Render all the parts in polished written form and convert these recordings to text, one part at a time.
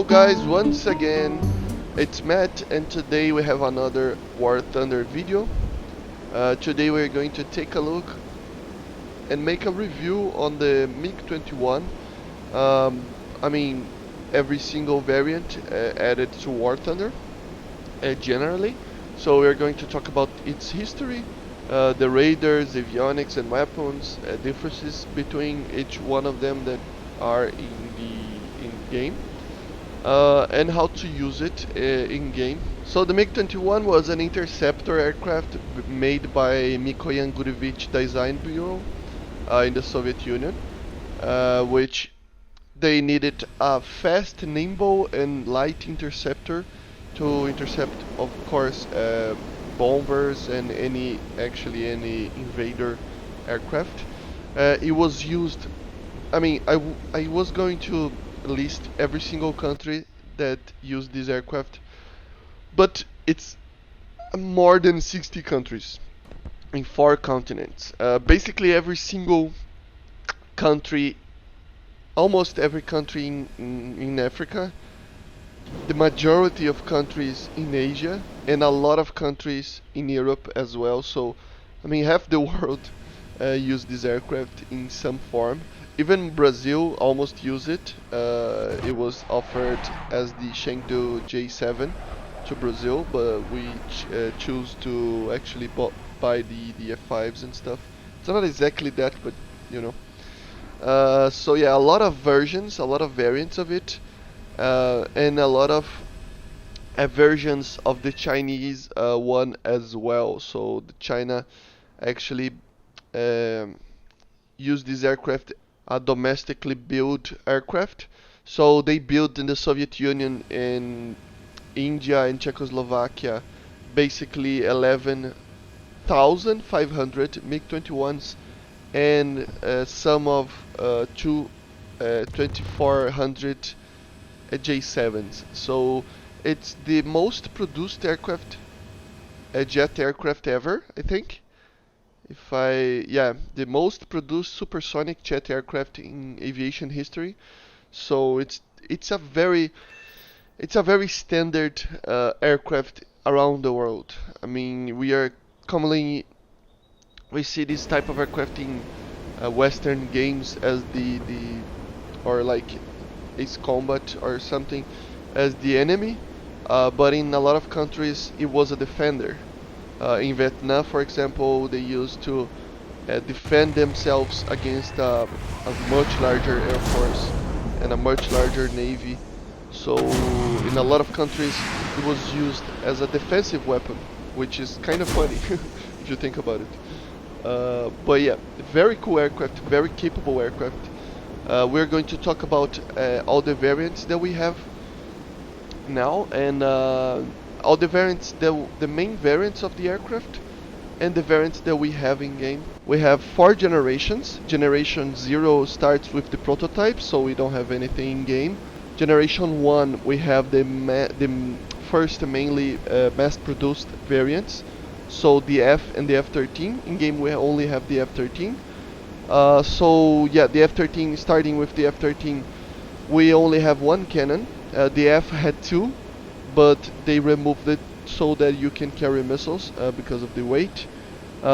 Hello guys, once again it's Matt, and today we have another War Thunder video. Today we're going to take a look and make a review on the MiG-21. I mean, every single variant added to War Thunder generally. So we're going to talk about its history, the raiders, avionics and weapons, differences between each one of them that are in game. And how to use it in game. So the MiG-21 was an interceptor aircraft made by Mikoyan Gurevich Design Bureau in the Soviet Union, which they needed a fast, nimble and light interceptor to intercept, of course, bombers and any invader aircraft. It was used, I was going to list every single country that used this aircraft, but it's more than 60 countries in 4 continents. Basically every single country, almost every country in Africa, the majority of countries in Asia, and a lot of countries in Europe as well. So half the world use this aircraft in some form. Even Brazil almost used it. It was offered as the Chengdu J7 to Brazil, but we choose to actually buy the F5s and stuff. It's not exactly that, but you know. So yeah, a lot of versions, a lot of variants of it, and a lot of versions of the Chinese one as well. So the China actually used this aircraft, a domestically built aircraft. So they built in the Soviet Union, in India and Czechoslovakia, basically 11,500 MiG-21s and some of 2,400 J7s. So it's the most produced aircraft, jet aircraft ever, I think. The most produced supersonic jet aircraft in aviation history. So it's a very standard aircraft around the world. I mean, we see this type of aircraft in Western games as or like Ace Combat or something, as the enemy. But in a lot of countries, it was a defender. In Vietnam, for example, they used to defend themselves against a much larger air force and a much larger navy. So in a lot of countries, it was used as a defensive weapon, which is kind of funny if you think about it. But yeah, very cool aircraft, very capable aircraft. We're going to talk about all the variants that we have now, and all the variants, the main variants of the aircraft, and the variants that we have in game. We have 4 generations. Generation 0 starts with the prototype, so we don't have anything in game. Generation 1, we have the first mainly mass-produced variants, so the F and the F-13. In game we only have the F-13. So yeah, the F-13, starting with the F-13, we only have 1 cannon. The F had 2, but they removed it so that you can carry missiles because of the weight.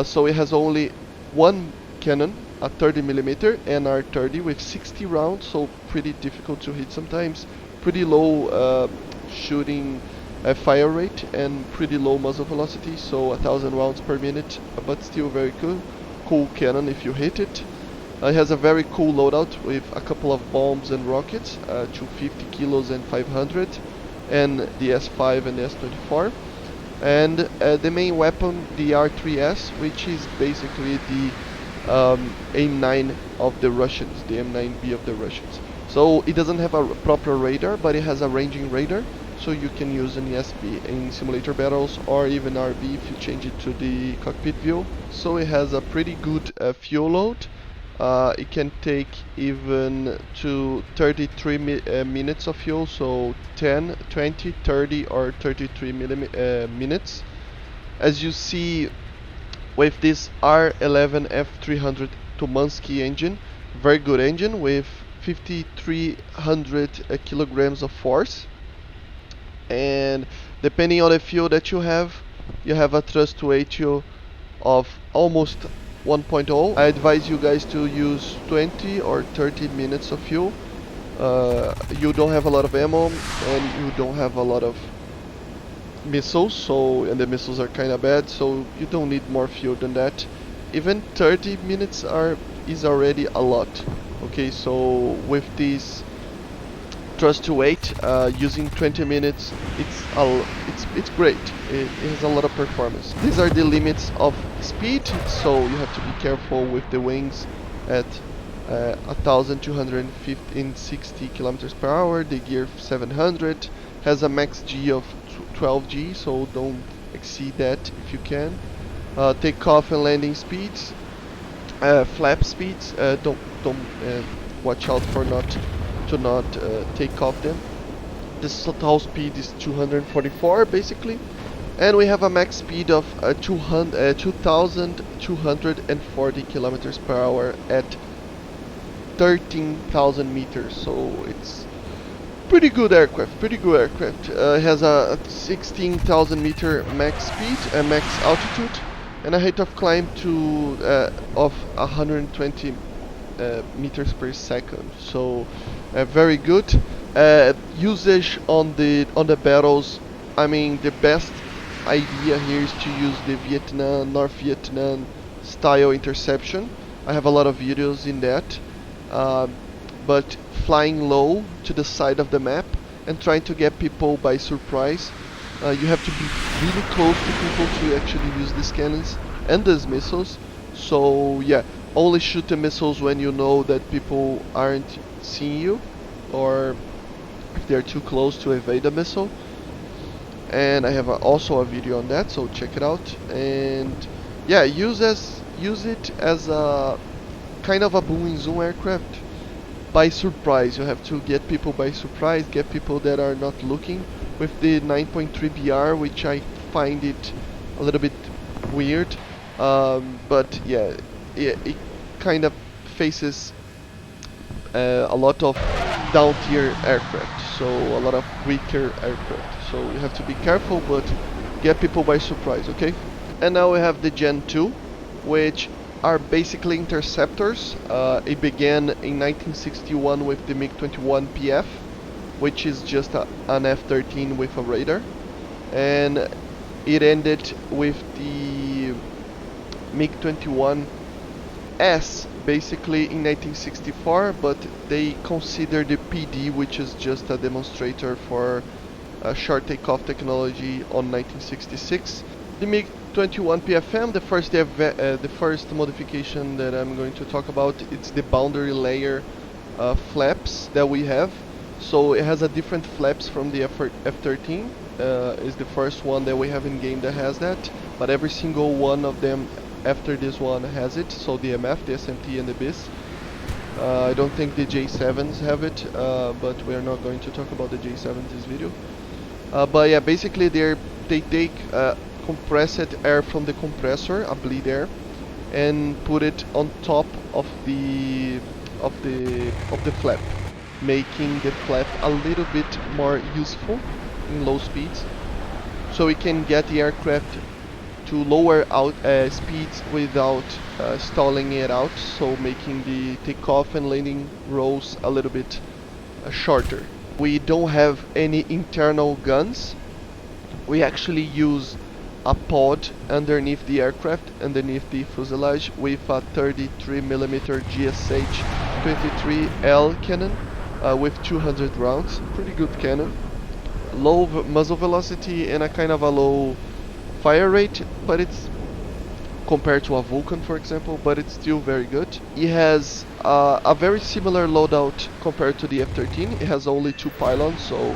So it has only 1 cannon, a 30mm NR30 with 60 rounds, so pretty difficult to hit sometimes. Pretty low shooting fire rate and pretty low muzzle velocity, so 1,000 rounds per minute, but still very cool cannon if you hit it. It has a very cool loadout with a couple of bombs and rockets, 250 kilos and 500, and the S5 and the S24. And the main weapon, the R3S, which is basically the AIM-9 of the Russians, the M9B of the Russians. So it doesn't have a proper radar, but it has a ranging radar, so you can use an ESP in simulator battles or even RB if you change it to the cockpit view. So it has a pretty good fuel load. It can take even to 33 minutes of fuel, so 10, 20, 30 or 33 minutes. As you see with this R11F300 Tumansky engine, very good engine with 5,300 kilograms of force, and depending on the fuel that you have a thrust ratio of almost 1.0. I advise you guys to use 20 or 30 minutes of fuel. You don't have a lot of ammo and you don't have a lot of missiles, and the missiles are kind of bad, so you don't need more fuel than that. Even 30 minutes is already a lot. Okay, so with this thrust to weight, using 20 minutes, it's great. It has a lot of performance. These are the limits of speed, so you have to be careful with the wings at 1,260 kilometers per hour. The gear 700 has a max G of 12 G, so don't exceed that if you can. Takeoff and landing speeds, flap speeds. Don't watch out for not take off them. The total speed is 244 basically, and we have a max speed of 2,240 kilometers per hour at 13,000 meters. So it's pretty good aircraft. It has a 16,000 meter max speed and max altitude, and a height of climb of 120 meters per second. So very good. Usage on the battles. I mean, the best idea here is to use the North Vietnam style interception. I have a lot of videos in that. But flying low to the side of the map and trying to get people by surprise. You have to be really close to people to actually use these cannons and these missiles. So yeah, only shoot the missiles when you know that people aren't seeing you, or if they're too close to evade the missile. And I have also a video on that, so check it out. And yeah, use it as a kind of a boom and zoom aircraft by surprise. You have to get people by surprise, get people that are not looking with the 9.3 BR, which I find it a little bit weird. But yeah, it kind of faces a lot of down tier aircraft, so a lot of weaker aircraft. So you have to be careful, but get people by surprise, okay? And now we have the Gen 2, which are basically interceptors. It began in 1961 with the MiG-21pf, which is just an F-13 with a radar, and it ended with the MiG-21's basically in 1964, but they consider the PD, which is just a demonstrator for short takeoff technology, on 1966. The MiG-21pfm, the first modification that I'm going to talk about, it's the boundary layer flaps that we have. So it has a different flaps from the F-13. Is the first one that we have in game that has that, but every single one of them after this one has it. So the MF, the SMT, and the BIS. I don't think the J7s have it, but we are not going to talk about the J7s in this video. But yeah, basically they take compressed air from the compressor, a bleed air, and put it on top of the flap, making the flap a little bit more useful in low speeds, so we can get the aircraft to lower out speeds without stalling it out, so making the takeoff and landing rolls a little bit shorter. We don't have any internal guns. We actually use a pod underneath the aircraft, underneath the fuselage, with a 33mm GSH 23L cannon with 200 rounds. Pretty good cannon. Low muzzle velocity and a kind of a low fire rate, but it's compared to a Vulcan, for example, but it's still very good. It has a very similar loadout compared to the F-13. It has only 2 pylons, so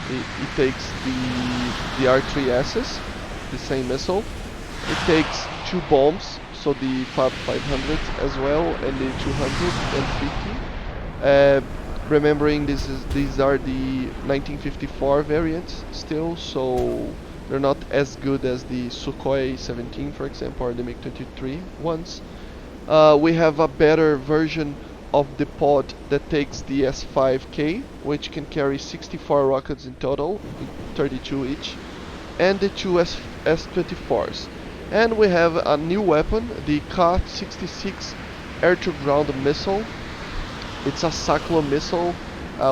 it takes the R3Ss, the same missile. It takes 2 bombs, so the FAB 500 as well, and the 250. Remembering these are the 1954 variants still, so they're not as good as the Sukhoi 17, for example, or the MiG-23 ones. We have a better version of the pod that takes the S5K, which can carry 64 rockets in total, 32 each, and the two S24s. And we have a new weapon, the Ka-66 air-to-ground missile. It's a cyclone missile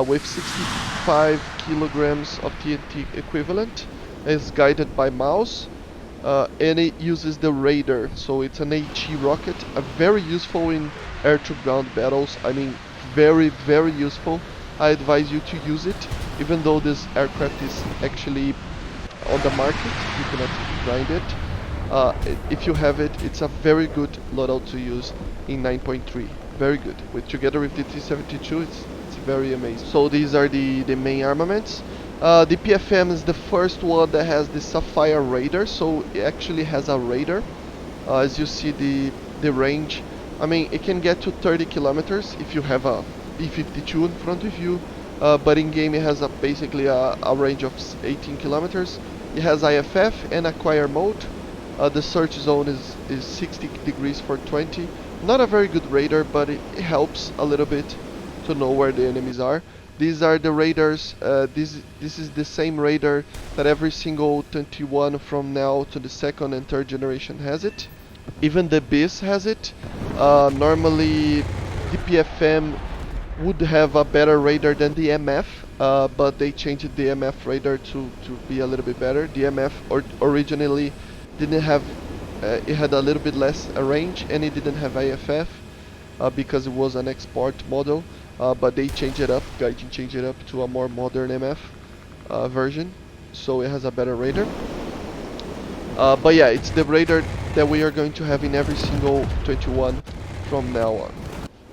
with 65 kilograms of TNT equivalent. It's guided by mouse, and it uses the radar, so it's an AT rocket, very useful in air-to-ground battles. I mean, very, very useful. I advise you to use it, even though this aircraft is actually on the market. You cannot grind it. If you have it, it's a very good loadout to use in 9.3. Very good. Together with the T-72, it's very amazing. So these are the main armaments. The PFM is the first one that has the Sapphire radar, so it actually has a radar. As you see, the range, I mean, it can get to 30 kilometers if you have a B-52 in front of you, but in game it has basically a range of 18 kilometers. It has IFF and acquire mode. The search zone is 60 degrees for 20. Not a very good radar, but it helps a little bit to know where the enemies are. These are the radars. This is the same radar that every single 21 from now to the second and third generation has it. Even the BIS has it. Normally the PFM would have a better radar than the MF, but they changed the MF radar to be a little bit better. The MF originally didn't have, it had a little bit less range, and it didn't have IFF because it was an export model, but they changed it up, Gaijin changed it up to a more modern MF version, so it has a better radar. But yeah, it's the radar that we are going to have in every single 21 from now on.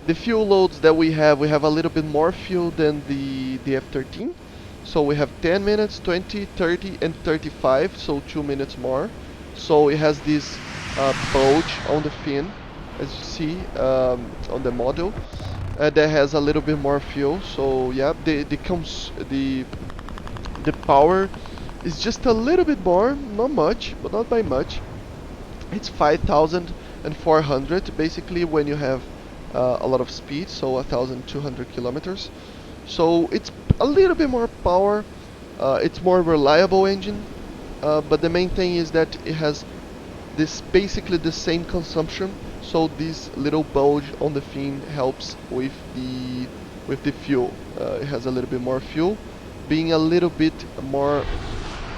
The fuel loads that we have a little bit more fuel than the F-13. So we have 10 minutes, 20, 30 and 35, so 2 minutes more. So it has this bulge on the fin, as you see on the model, that has a little bit more fuel. So yeah, the power is just a little bit more, not much, but not by much. It's 5,400 basically when you have a lot of speed, so 1,200 kilometers. So it's a little bit more power. It's more reliable engine, but the main thing is that it has this basically the same consumption. So this little bulge on the fin helps with the fuel. It has a little bit more fuel, being a little bit more.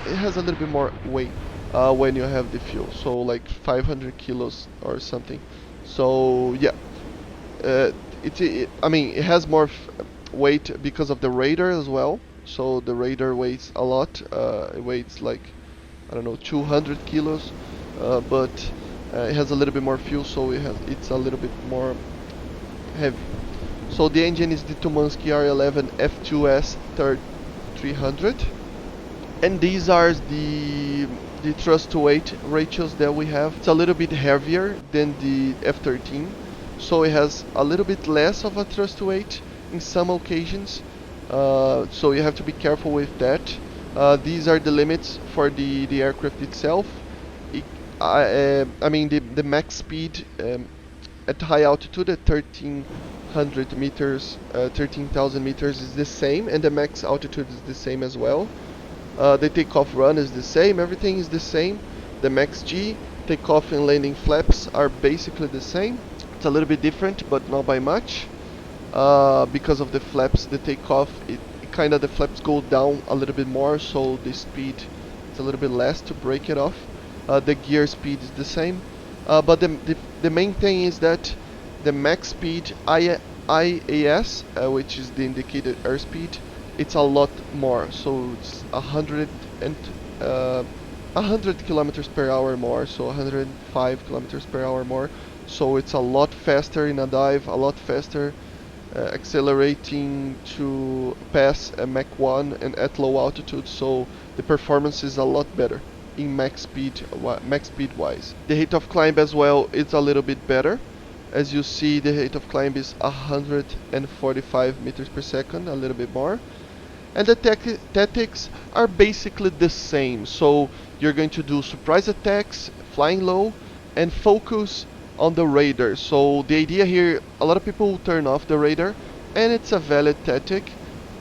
It has a little bit more weight when you have the fuel, so like 500 kilos or something. So yeah, I mean, it has more weight because of the radar as well. So the radar weighs a lot. It weighs like, I don't know, 200 kilos, but it has a little bit more fuel, so it's a little bit more heavy. So the engine is the Tumansky R11 F2S 300, and these are the thrust to weight ratios that we have. It's a little bit heavier than the F-13, so it has a little bit less of a thrust to weight in some occasions, so you have to be careful with that. These are the limits for the aircraft itself. I mean, the max speed at high altitude at 1300 meters, 13,000 meters is the same, and the max altitude is the same as well. The takeoff run is the same, everything is the same. The max G, takeoff and landing flaps are basically the same. It's a little bit different, but not by much. Because of the flaps, the takeoff, the flaps go down a little bit more, so the speed is a little bit less to break it off. The gear speed is the same, but the main thing is that the max speed IAS, which is the indicated airspeed, it's a lot more. So it's 100 kilometers per hour more, so 105 kilometers per hour more. So it's a lot faster in a dive, a lot faster accelerating to pass a Mach 1 and at low altitude, so the performance is a lot better in max speed wise. The rate of climb as well is a little bit better. As you see, the rate of climb is 145 meters per second, a little bit more. And the tactics are basically the same. So you're going to do surprise attacks, flying low, and focus on the radar. So the idea here, a lot of people will turn off the radar, and it's a valid tactic.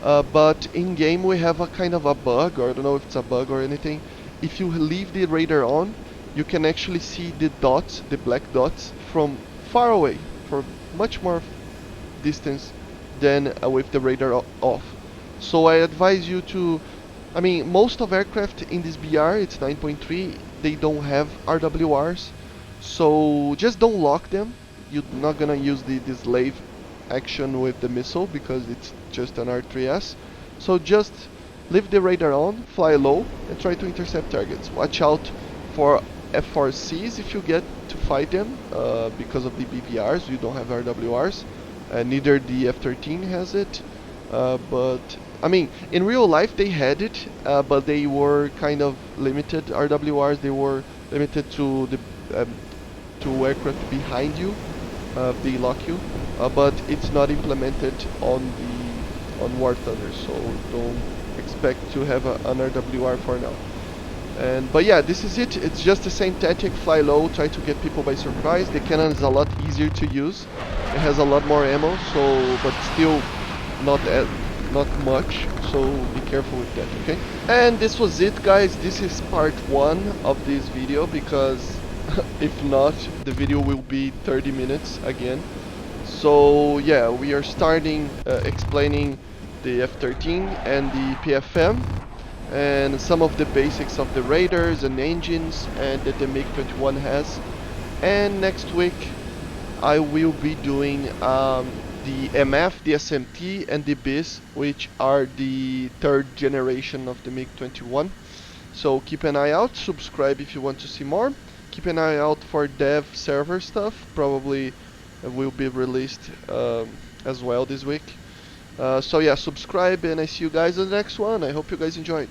But in game we have a kind of a bug, or I don't know if it's a bug or anything. If you leave the radar on, you can actually see the dots, the black dots, from far away, for much more distance than with the radar off. So I advise you to, I mean, most of aircraft in this BR, it's 9.3, they don't have RWRs, so just don't lock them. You're not gonna use the slave action with the missile because it's just an R3S. So just leave the radar on, fly low, and try to intercept targets. Watch out for F4Cs if you get to fight them, because of the BVRs, you don't have RWRs. Neither the F-13 has it, but I mean, in real life they had it, but they were kind of limited. RWRs, they were limited to the to aircraft behind you. They lock you, but it's not implemented on War Thunder, so don't expect to have an RWR for now. But yeah, this is it. It's just the same tactic: fly low, try to get people by surprise. The cannon is a lot easier to use. It has a lot more ammo, so but still not much. So be careful with that, okay? And this was it, guys. This is part 1 of this video, because if not, the video will be 30 minutes again. So yeah, we are starting explaining the F-13 and the PFM, and some of the basics of the radars and engines and that the MiG-21 has. And next week I will be doing the MF, the SMT, and the BIS, which are the 3rd generation of the MiG-21. So keep an eye out, subscribe if you want to see more. Keep an eye out for dev server stuff, probably will be released as well this week. So yeah, subscribe, and I see you guys in the next one. I hope you guys enjoyed.